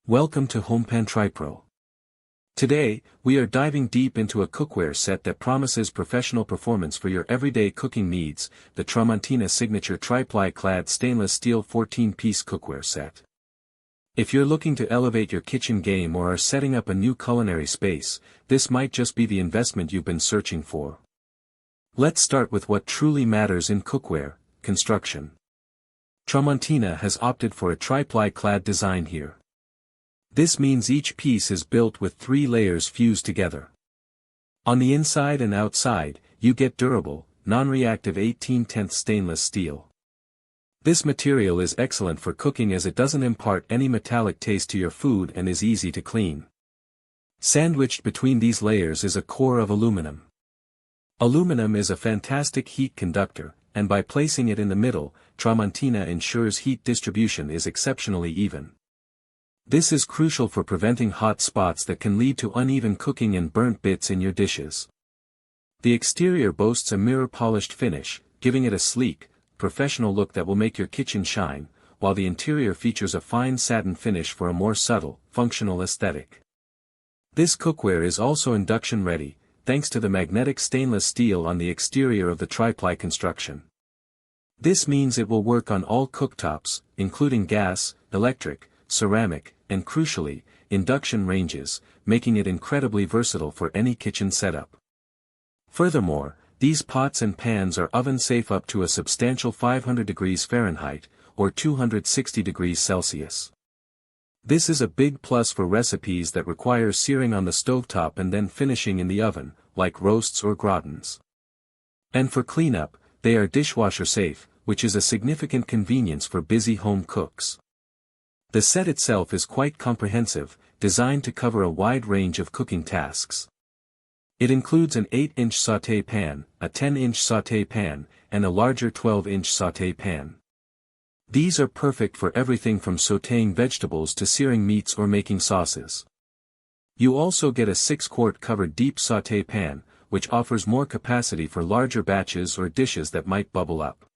Welcome to HomePan Tri-Pro. Today, we are diving deep into a cookware set that promises professional performance for your everyday cooking needs, the Tramontina Signature Tri-Ply Clad Stainless Steel 14-piece cookware set. If you're looking to elevate your kitchen game or are setting up a new culinary space, this might just be the investment you've been searching for. Let's start with what truly matters in cookware: construction. Tramontina has opted for a tri-ply clad design here. This means each piece is built with 3 layers fused together. On the inside and outside, you get durable, non-reactive 18/10 stainless steel. This material is excellent for cooking as it doesn't impart any metallic taste to your food and is easy to clean. Sandwiched between these layers is a core of aluminum. Aluminum is a fantastic heat conductor, and by placing it in the middle, Tramontina ensures heat distribution is exceptionally even. This is crucial for preventing hot spots that can lead to uneven cooking and burnt bits in your dishes. The exterior boasts a mirror-polished finish, giving it a sleek, professional look that will make your kitchen shine, while the interior features a fine satin finish for a more subtle, functional aesthetic. This cookware is also induction-ready, thanks to the magnetic stainless steel on the exterior of the tri-ply construction. This means it will work on all cooktops, including gas, electric, ceramic, and crucially, induction ranges, making it incredibly versatile for any kitchen setup. Furthermore, these pots and pans are oven-safe up to a substantial 500 degrees Fahrenheit, or 260 degrees Celsius. This is a big plus for recipes that require searing on the stovetop and then finishing in the oven, like roasts or gratins. And for cleanup, they are dishwasher-safe, which is a significant convenience for busy home cooks. The set itself is quite comprehensive, designed to cover a wide range of cooking tasks. It includes an 8-inch sauté pan, a 10-inch sauté pan, and a larger 12-inch sauté pan. These are perfect for everything from sautéing vegetables to searing meats or making sauces. You also get a 6-quart covered deep sauté pan, which offers more capacity for larger batches or dishes that might bubble up.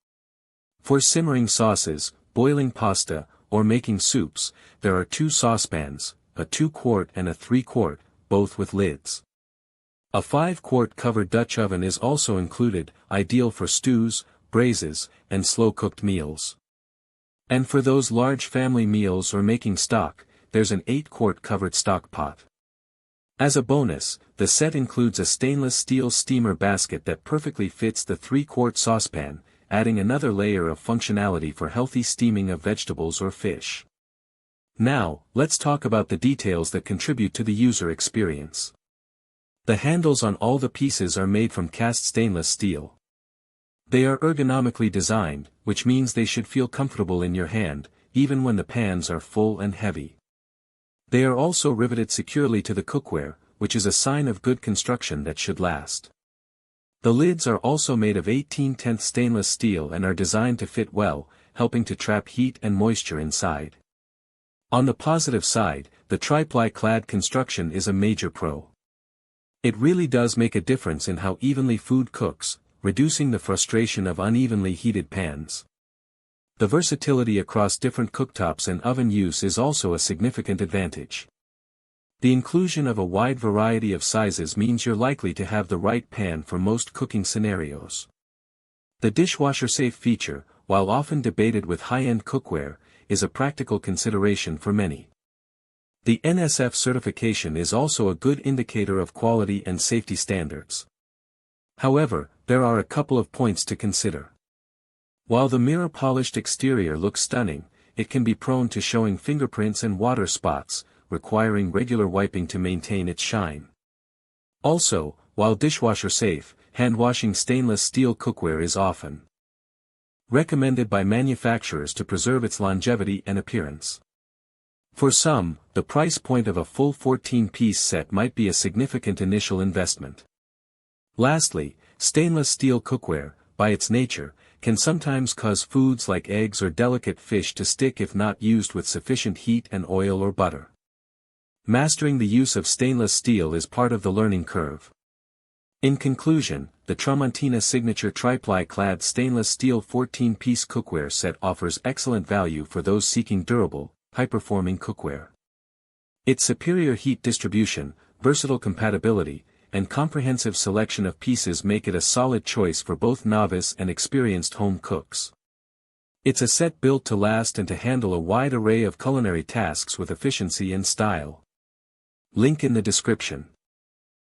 For simmering sauces, boiling pasta, or making soups, there are 2 saucepans, a 2-quart and a 3-quart, both with lids. A 5-quart covered Dutch oven is also included, ideal for stews, braises, and slow-cooked meals. And for those large family meals or making stock, there's an 8-quart covered stock pot. As a bonus, the set includes a stainless steel steamer basket that perfectly fits the 3-quart saucepan, adding another layer of functionality for healthy steaming of vegetables or fish. Now, let's talk about the details that contribute to the user experience. The handles on all the pieces are made from cast stainless steel. They are ergonomically designed, which means they should feel comfortable in your hand, even when the pans are full and heavy. They are also riveted securely to the cookware, which is a sign of good construction that should last. The lids are also made of 18/10 stainless steel and are designed to fit well, helping to trap heat and moisture inside. On the positive side, the tri-ply clad construction is a major pro. It really does make a difference in how evenly food cooks, reducing the frustration of unevenly heated pans. The versatility across different cooktops and oven use is also a significant advantage. The inclusion of a wide variety of sizes means you're likely to have the right pan for most cooking scenarios. The dishwasher-safe feature, while often debated with high-end cookware, is a practical consideration for many. The NSF certification is also a good indicator of quality and safety standards. However, there are a couple of points to consider. While the mirror-polished exterior looks stunning, it can be prone to showing fingerprints and water spots, requiring regular wiping to maintain its shine. Also, while dishwasher-safe, hand-washing stainless steel cookware is often recommended by manufacturers to preserve its longevity and appearance. For some, the price point of a full 14-piece set might be a significant initial investment. Lastly, stainless steel cookware, by its nature, can sometimes cause foods like eggs or delicate fish to stick if not used with sufficient heat and oil or butter. Mastering the use of stainless steel is part of the learning curve. In conclusion, the Tramontina Signature Tri-Ply Clad Stainless Steel 14-piece cookware set offers excellent value for those seeking durable, high-performing cookware. Its superior heat distribution, versatile compatibility, and comprehensive selection of pieces make it a solid choice for both novice and experienced home cooks. It's a set built to last and to handle a wide array of culinary tasks with efficiency and style. Link in the description.